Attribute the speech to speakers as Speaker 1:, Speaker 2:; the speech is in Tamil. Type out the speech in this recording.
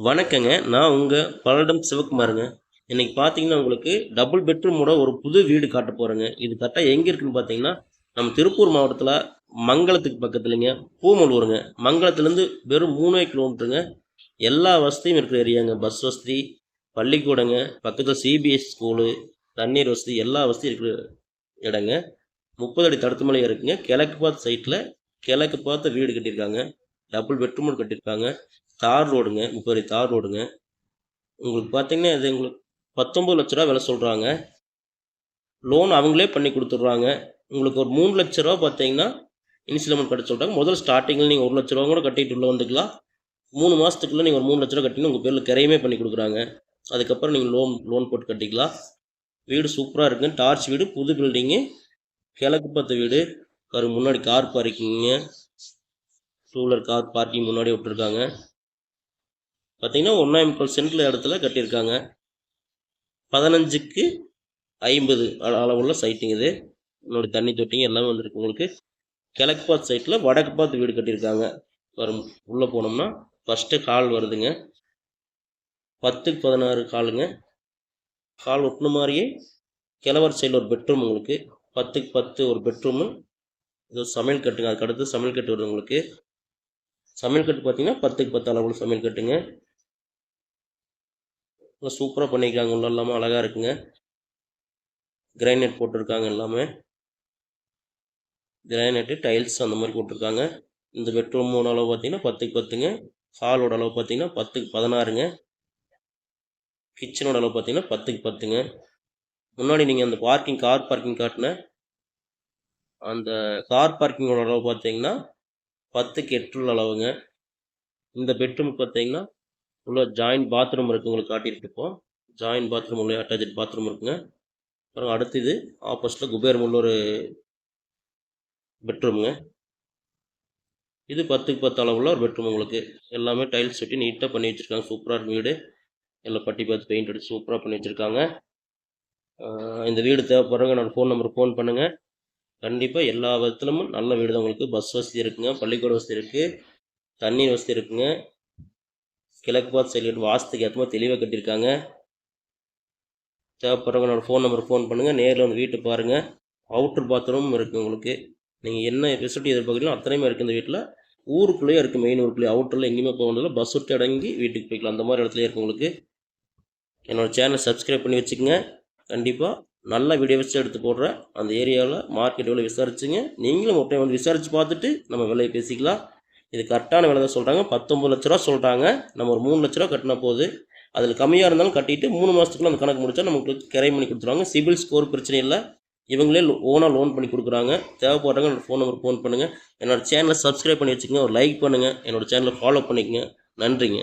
Speaker 1: வணக்கங்க. நான் உங்கள் பல்லடம் சிவகுமாருங்க. இன்னைக்கு பார்த்தீங்கன்னா, உங்களுக்கு டபுள் பெட்ரூமோட ஒரு புது வீடு காட்டப் போறேங்க. இது கரெக்ட்டா எங்க இருக்குன்னு பார்த்தீங்கன்னா, நம்ம திருப்பூர் மாவட்டத்தில மங்களத்துக்கு பக்கத்துலங்க. பூமலூருங்க. மங்களத்துலேருந்து வெறும் 3 கிலோமீட்டருங்க. எல்லா வசதியும் இருக்கிற ஏரியாங்க. பஸ் வசதி, பள்ளிக்கூடங்க, பக்கத்தில சிபிஎஸ்சி ஸ்கூலு, தண்ணீர் வசதி எல்லா வசதியும் இருக்கிற இடங்க. 30 அடி தடுத்துமலை இருக்குங்க. கிழக்கு பார்த்த சைட்ல கிழக்கு பார்த்த வீடு கட்டியிருக்காங்க. டபுள் பெட்ரூம் கட்டியிருக்காங்க. தார் ரோடுங்க. 30 அடி தார் ரோடுங்க. உங்களுக்கு பார்த்தீங்கன்னா, இது உங்களுக்கு ரூ. 19,00,000 விலை சொல்றாங்க. லோன் அவங்களே பண்ணி குடுத்துடுறாங்க. உங்களுக்கு ஒரு ரூ. 3,00,000 பார்த்தீங்கன்னா, இனிஷியல் அமௌண்ட் கட்ட சொல்றாங்க. முதல்ல ஸ்டார்ட்டிங்ல நீங்க ரூ. 1,00,000 கூட கட்டிட்டு உள்ள வந்துக்கலாம். 3 மாசத்துக்குள்ள நீங்க ஒரு ரூ. 3,00,000 கட்டினா உங்க பேர்ல கிரையமே பண்ணி குடுக்குறாங்க. அதுக்கப்புறம் நீங்க லோன் போட்டு கட்டிக்கலாம். வீடு சூப்பரா இருக்குங்க. டார்ச் வீடு, புது பில்டிங்கு, கிழக்கு பார்த்த வீடு. முன்னாடி கார் பார்க்கிங்க. 2 வீலர் கார் பார்க்கிங் முன்னாடி விட்டுருக்காங்க. பார்த்தீங்கன்னா 1.25 சென்ட்ல இடத்துல கட்டியிருக்காங்க. 15க்கு 50 அளவுள்ள சைட்டுங்க இது. இன்னொரு தண்ணி தொட்டிங்க எல்லாமே வந்துருக்கு உங்களுக்கு. கிழக்கு பார்த்த சைட்டில் வடக்கு பார்த்து வீடு கட்டியிருக்காங்க. உள்ளே போனோம்னா ஃபஸ்ட்டு ஹால் வருதுங்க. 10க்கு 16 ஹாலுங்க. ஹால் ஒட்டின மாதிரியே கிழவர் சைடில் ஒரு பெட்ரூம் உங்களுக்கு. 10க்கு 10 ஒரு பெட்ரூமு. இது சமையல் கட்டுங்க. அதுக்கு அடுத்து சமையல் கட்டு வருது உங்களுக்கு. சமையல் கட்டு பார்த்தீங்கன்னா 10க்கு 10 அளவுள்ள சமையல் கட்டுங்க. சூப்பராக பண்ணியிருக்காங்க. உள்ள எல்லாமே அழகாக இருக்குங்க. கிரைனைட் போட்டிருக்காங்க எல்லாமே. கிரைனைட்டு டைல்ஸ் அந்த மாதிரி போட்டிருக்காங்க. இந்த பெட்ரூமோட அளவு பார்த்தீங்கன்னா 10க்கு 10ங்க. ஹாலோட அளவு பார்த்தீங்கன்னா 10க்கு 16ங்க. கிச்சனோட அளவு பார்த்தீங்கன்னா 10க்கு 10ங்க. முன்னாடி நீங்கள் அந்த கார் பார்க்கிங் காட்டின அந்த கார் பார்க்கிங்கோட அளவு பார்த்தீங்கன்னா 10க்கு 8 அளவுங்க. இந்த பெட்ரூம் பார்த்தீங்கன்னா உள்ள ஜாயிண்ட் பாத்ரூம் இருக்குது. உங்களுக்கு காட்டியிருக்கு. இப்போ ஜாயிண்ட் பாத்ரூம் உள்ள அட்டாச் பாத்ரூம் இருக்குங்க. அப்புறம் அடுத்தது ஆப்போசிட்டில் குபேரம் உள்ள ஒரு பெட்ரூமுங்க. இது 10க்கு 10 அளவுள்ள ஒரு பெட்ரூம் உங்களுக்கு. எல்லாமே டைல்ஸ் ஒட்டி நீட்டாக பண்ணி வச்சுருக்காங்க. சூப்பராக இருக்கும் வீடு. எல்லாம் பட்டி பார்த்து பெயிண்ட் அடித்து சூப்பராக பண்ணி வச்சுருக்காங்க. இந்த வீடு தேவைப்படுறவங்க என்னோடய ஃபோன் நம்பருக்கு ஃபோன் பண்ணுங்கள். கண்டிப்பாக எல்லா விதத்துலையும் நல்ல வீடு தான் உங்களுக்கு. பஸ் வசதி இருக்குங்க, பள்ளிக்கூட வசதி இருக்குது, தண்ணீர் வசதி இருக்குங்க. கிழக்கு பார்த்து சைடு வாஸ்துக்கு ஏற்ற மாதிரி தெளிவாக கட்டியிருக்காங்க. தேவைப்படுறவங்க என்னோடய ஃபோன் நம்பருக்கு ஃபோன் பண்ணுங்கள். நேரில் வந்து வீட்டு பாருங்கள். அவுட்டர் பாத்ரூமும் இருக்குது உங்களுக்கு. நீங்கள் என்ன ஃபெசிலிட்டி எதிர்பார்க்குறீங்களோ அத்தனையுமே இருக்குது இந்த வீட்டில். ஊருக்குள்ளேயே இருக்குது. மெயின் ஊருக்குள்ளேயே. அவுட்டரில் எங்கேயுமே போக வேண்டியதில்லை. பஸ் விட்டு இறங்கி வீட்டுக்கு போய்க்கலாம். அந்த மாதிரி இடத்துலையே இருக்குது உங்களுக்கு. என்னோடய சேனலை சப்ஸ்கிரைப் பண்ணி வச்சுக்கோங்க. கண்டிப்பாக நல்ல வீடியோ வச்சு எடுத்து போடுறேன். அந்த ஏரியாவில் மார்க்கெட் விலை விசாரிச்சுங்க. நீங்களும் ஒரு டைம் வந்து விசாரித்து பார்த்துட்டு நம்ம விலையை பேசிக்கலாம். இது கரெக்டான விலை தான் சொல்கிறாங்க. 19,00,000 சொல்கிறாங்க. நம்ம ஒரு 3,00,000 கட்டினா போகுது. அதில் கம்மியாக இருந்தாலும் கட்டிட்டு 3 மாதத்துக்குள்ள அந்த கணக்கு முடிச்சா நமக்கு கிரைம் பண்ணி கொடுத்துருவாங்க. சிபில் ஸ்கோர் பிரச்சனை இல்லை. இவங்களே ஓனாக லோன் பண்ணி கொடுக்குறாங்க. தேவைப்படுறவங்க என்னோடய ஃபோன் நம்பருக்கு ஃபோன் பண்ணுங்கள். என்னோடய சேனலை சப்ஸ்கிரைப் பண்ணி வச்சுக்கோங்க. ஒரு லைக் பண்ணுங்கள். என்னோடய சேனலை ஃபாலோ பண்ணிக்கங்க. நன்றிங்க.